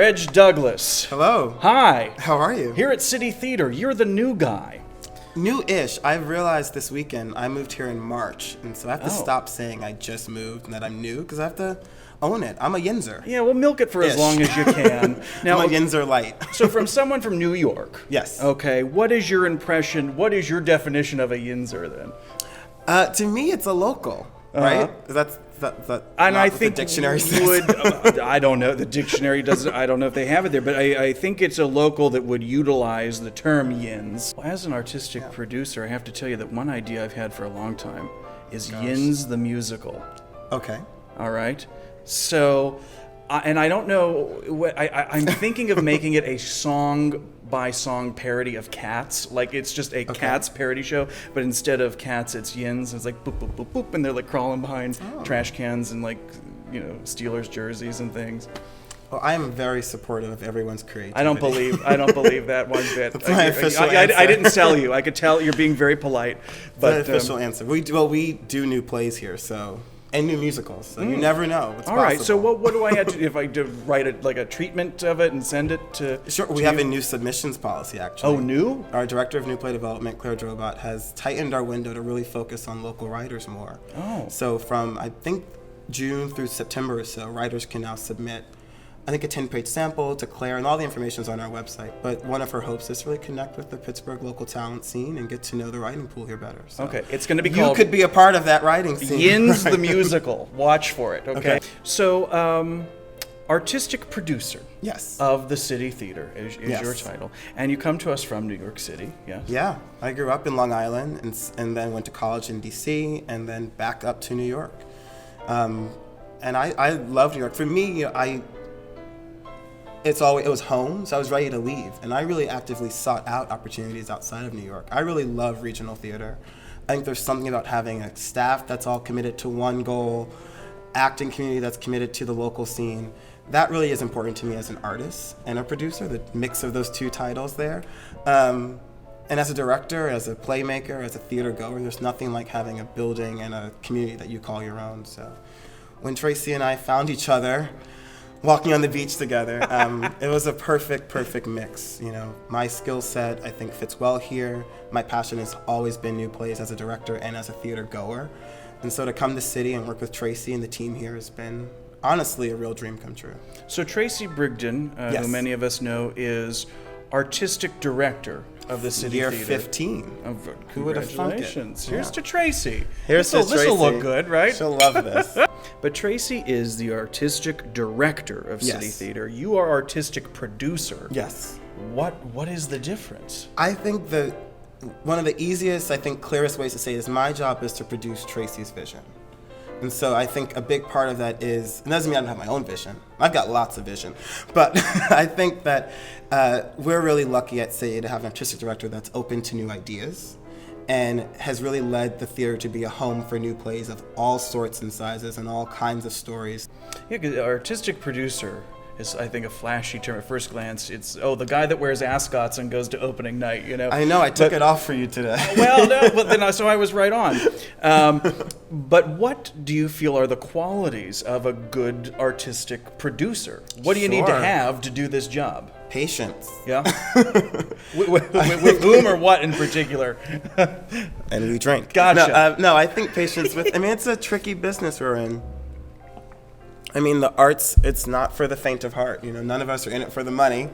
Reg Douglas. Hello. Hi. How are you? Here at City Theater, you're the new guy. New-ish. I've realized this weekend I moved here in March, and so I have to Oh. stop saying I just moved and that I'm new because I have to own it. I'm a Yinzer. Yeah, well, milk it for as Ish. long as you can. Now, I'm a Yinzer light. so from someone from New York. Yes. Okay, what is your impression, what is your definition of a Yinzer then? To me, it's a local, right? That's And not I what think the dictionary we says. would, I don't know, the dictionary doesn't, I don't know if they have it there, but I think it's a local that would utilize the term yins. As an artistic producer, I have to tell you that one idea I've had for a long time is Yins the Musical. Okay. All right? So, and I don't know, I'm thinking of making it a song-by-song parody of Cats. Like, it's just a Cats parody show, but instead of Cats, it's Yins. It's like boop, boop, boop, boop, and they're like crawling behind trash cans and like, you know, Steelers jerseys and things. Well, I am very supportive of everyone's creativity. I don't believe that one bit. That's my official I answer. didn't sell you. I could tell you're being very polite. But My official answer. We do new plays here, so. And new musicals, so you never know. It's all right. possible. So what do I have to do if I do write it like a treatment of it and send it to? Sure, we have a new submissions policy, actually. Oh, new? Our director of new play development, Claire Drobot, has tightened our window to really focus on local writers more. Oh. So from, I think, June through September or so, writers can now submit, I think, a 10-page sample to Claire, and all the information is on our website. But one of her hopes is to really connect with the Pittsburgh local talent scene and get to know the writing pool here better. So Okay, it's going to be you called could be a part of that writing scene. Yins the Musical. Watch for it, okay? Okay. So, artistic producer Yes. of the City Theater is Yes. your title. And you come to us from New York City, yes? Yeah, I grew up in Long Island and then went to college in D.C. and then back up to New York. And I love New York. For me, it was home, so I was ready to leave. And I really actively sought out opportunities outside of New York. I really love regional theater. I think there's something about having a staff that's all committed to one goal, acting community that's committed to the local scene. That really is important to me as an artist and a producer, the mix of those two titles there. And as a director, as a playmaker, as a theater goer, there's nothing like having a building and a community that you call your own. So when Tracy and I found each other, walking on the beach together, it was a perfect mix. You know, my skill set, I think, fits well here. My passion has always been new plays as a director and as a theater goer. And so to come to City and work with Tracy and the team here has been, honestly, a real dream come true. So Tracy Brigden, Yes. who many of us know, is artistic director of the City Year Theater. 15. Who would have thunk it? Congratulations. Here's Yeah. to Tracy. Here's to This'll Tracy. look good, right? She'll love this. But Tracy is the artistic director of City Yes. Theater. You are artistic producer. Yes. What is the difference? I think one of the easiest, clearest ways to say it is my job is to produce Tracy's vision. And so I think a big part of that is, it doesn't mean I don't have my own vision. I've got lots of vision. But I think that we're really lucky at City to have an artistic director that's open to new ideas and has really led the theater to be a home for new plays of all sorts and sizes and all kinds of stories. Yeah, because artistic producer is, I think, a flashy term at first glance. It's, the guy that wears ascots and goes to opening night, you know? I know, I took it off for you today. Well, no, but then so I was right on. But what do you feel are the qualities of a good artistic producer? What do you need to Sure. have to do this job? Patience. Yeah? with whom or what in particular? And we drink. Gotcha. No, I think patience it's a tricky business we're in. I mean, the arts, it's not for the faint of heart. You know, none of us are in it for the money.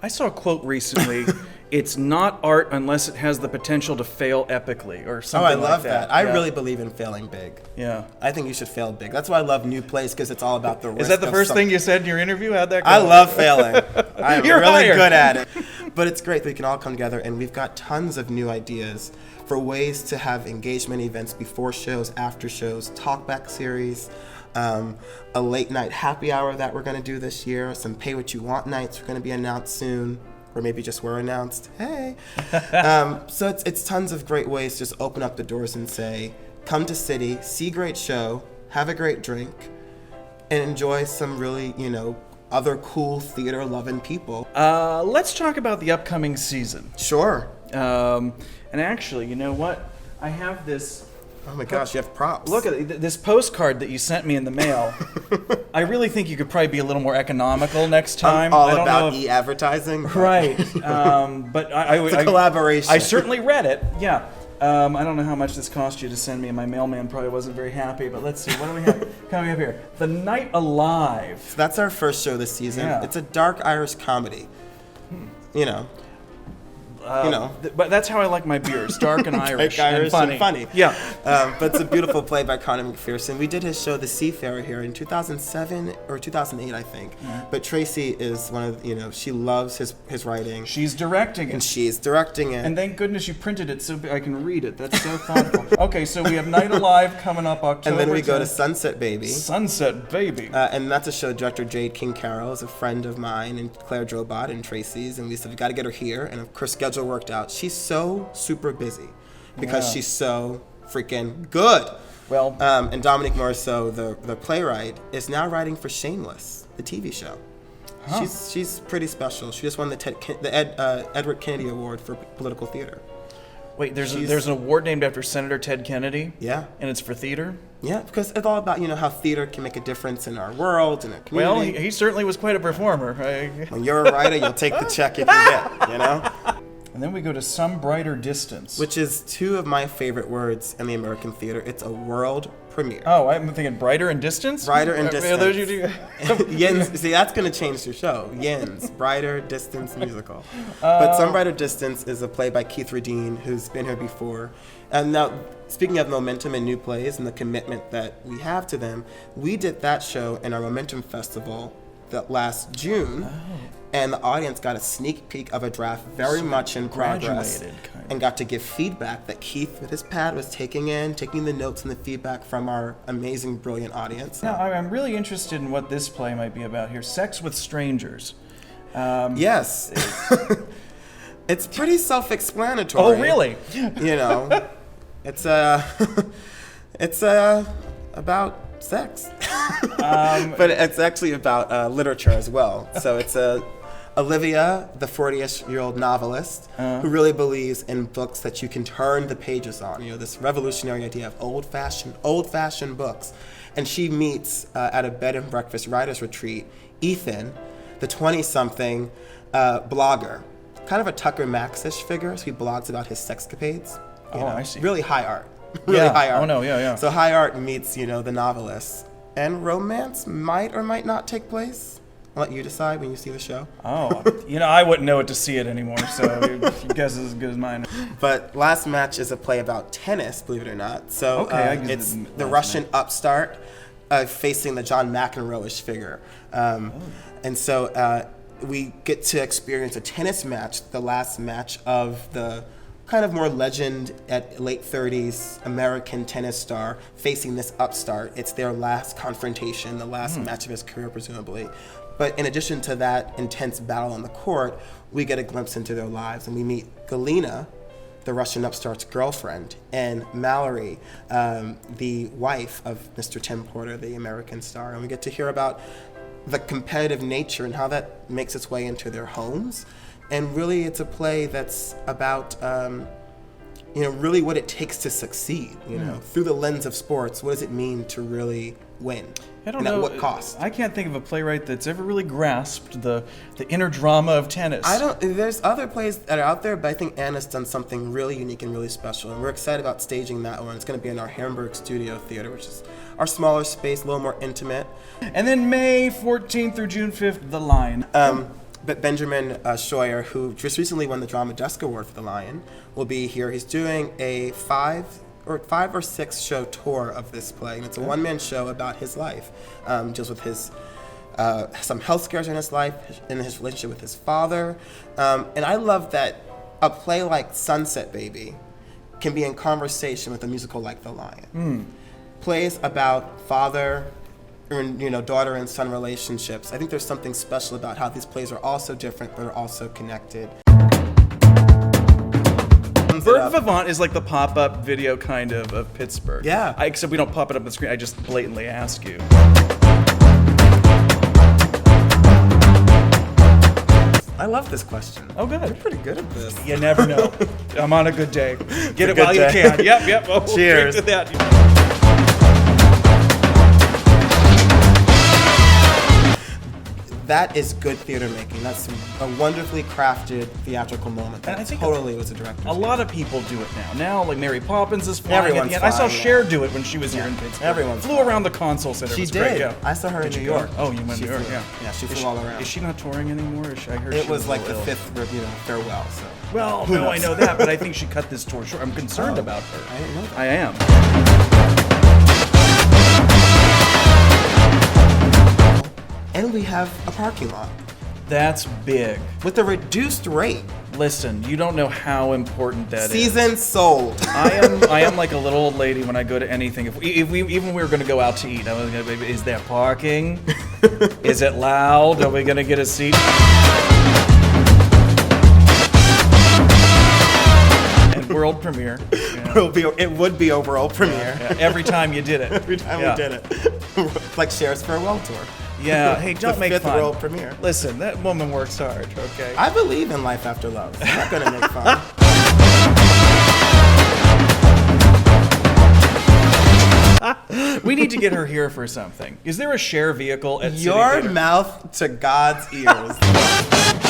I saw a quote recently. It's not art unless it has the potential to fail epically or Oh, something I like love that. I Yeah. really believe in failing big. Yeah. I think you should fail big. That's why I love new plays, because it's all about the risk. Is that the of first thing you said in your interview? How'd that go? I love failing. I'm You're really hired. good at it. But it's great that we can all come together, and we've got tons of new ideas for ways to have engagement events before shows, after shows, talkback series, a late night happy hour that we're going to do this year, some pay what you want nights are going to be announced soon, or maybe just were announced. Hey. So it's tons of great ways to just open up the doors and say, come to City, see great show, have a great drink, and enjoy some really, other cool theater-loving people. Let's talk about the upcoming season. Sure. And actually, you know what? I have this Oh my gosh, you have props. Look at this postcard that you sent me in the mail. I really think you could probably be a little more economical next time. I'm all I don't about know if, e-advertising. right. But It's a collaboration. I certainly read it. Yeah. I don't know how much this cost you to send me, and my mailman probably wasn't very happy, but let's see. What do we have coming up here? The Night Alive. So that's our first show this season. Yeah. It's a dark Irish comedy. You know. But that's how I like my beers, dark and Irish, Irish and funny. Yeah. But it's a beautiful play by Conor McPherson. We did his show, The Seafarer, here in 2007 or 2008, I think. Yeah. But Tracy is one of, she loves his writing. She's directing it. And she's directing it. And thank goodness you printed it so I can read it. That's so thoughtful. Okay, so we have Night Alive coming up October. And then we go to Sunset Baby. Sunset Baby. And that's a show director Jade King Carroll is a friend of mine and Claire Drobot and Tracy's. And we said, we got to get her here. And of course, schedule worked out. She's so super busy because she's so freaking good. Well, and Dominique Morisseau, the playwright, is now writing for Shameless, the TV show. Huh. She's pretty special. She just won the Edward Kennedy Award for political theater. Wait, there's an award named after Senator Ted Kennedy? Yeah. And it's for theater? Yeah, because it's all about, how theater can make a difference in our world and our community. Well, he certainly was quite a performer. When you're a writer, you'll take the check you can get, And then we go to Some Brighter Distance. Which is two of my favorite words in the American theater. It's a world premiere. Oh, I'm thinking Brighter and Distance? Brighter and Distance. Yin's, see, that's going to change the show. Yin's, Brighter Distance musical. But Some Brighter Distance is a play by Keith Radine, who's been here before. And now, speaking of momentum and new plays and the commitment that we have to them, we did that show in our Momentum Festival that last June. Oh. And the audience got a sneak peek of a draft very much in progress and got to give feedback that Keith with his pad was taking the notes and the feedback from our amazing, brilliant audience. Now, I'm really interested in what this play might be about here. Sex with Strangers. Yes. It's pretty self-explanatory. Oh, really? It's about sex. But it's actually about literature as well. So it's Olivia, the 40-ish-year-old novelist, who really believes in books that you can turn the pages on. This revolutionary idea of old-fashioned books. And she meets at a bed and breakfast writers retreat Ethan, the 20-something blogger, kind of a Tucker Max-ish figure. So he blogs about his sexcapades. I see. Really high art. High art. Oh no, yeah. So high art meets, the novelist, and romance might or might not take place. I'll let you decide when you see the show. Oh, I wouldn't know it to see it anymore, so your guess is as good as mine. But Last Match is a play about tennis, believe it or not. So it's the Russian upstart facing the John McEnroe-ish figure. And so we get to experience a tennis match, the last match of the kind of more legend at late 30s American tennis star facing this upstart. It's their last confrontation, the last match of his career, presumably. But in addition to that intense battle on the court, we get a glimpse into their lives, and we meet Galina, the Russian upstart's girlfriend, and Mallory, the wife of Mr. Tim Porter, the American star. And we get to hear about the competitive nature and how that makes its way into their homes. And really, it's a play that's about, really what it takes to succeed, through the lens of sports. What does it mean to really win? I don't know. At what cost? I can't think of a playwright that's ever really grasped the inner drama of tennis. There's other plays that are out there, but I think Anna's done something really unique and really special. And we're excited about staging that one. It's going to be in our Hamburg Studio Theater, which is our smaller space, a little more intimate. And then May 14th through June 5th, The Lion. But Benjamin Scheuer, who just recently won the Drama Desk Award for The Lion, will be here. He's doing a 5 or 6 show tour of this play, and it's a one-man show about his life. Deals with his some health scares in his life, in his relationship with his father, and I love that a play like Sunset Baby can be in conversation with a musical like The Lion. Plays about father, daughter and son relationships. I think there's something special about how these plays are also different, but are also connected. Burgh Vivant is like the pop-up video kind of Pittsburgh. Yeah. Except we don't pop it up on the screen. I just blatantly ask you. I love this question. Oh, good. You're pretty good at this. You never know. I'm on a good day. Get it good while day. you can. Yep. Oh, Cheers. drink to that. That is good theater making. That's a wonderfully crafted theatrical moment. And I That think totally was a director. A lot of people do it now. Now, like Mary Poppins is flying Everyone's at the end. I saw flying, Cher yeah. do it when she was here in Pittsburgh. Everyone's flew flying. around the console center. She It was did. great. Yeah. I saw her in Did New you go? York. Oh, you went to She New York. flew. Yeah. Yeah, she Is flew all around. Is she not touring anymore? I heard It she was like the ill. 5th, farewell. So. Well, Who no, I knows? know that, but I think she cut this tour short. I'm concerned Oh, about her. I didn't know that. I am. And we have a parking lot That's big. with a reduced rate. Listen, you don't know how important that is. Season sold. I am like a little old lady when I go to anything. If we even we were going to go out to eat, I was going to. Is there parking? Is it loud? Are we going to get a seat? And world premiere. Yeah. It would be a world premiere. Yeah, every time you did it. Every time Yeah. we did it. Like Cher's farewell tour. Yeah. Hey, don't The make 5th fun. world premiere. Listen, that woman works hard. Okay. I believe in life after love. I'm not gonna make fun. We need to get her here for something. Is there a share vehicle at City Your Theater? mouth to God's ears.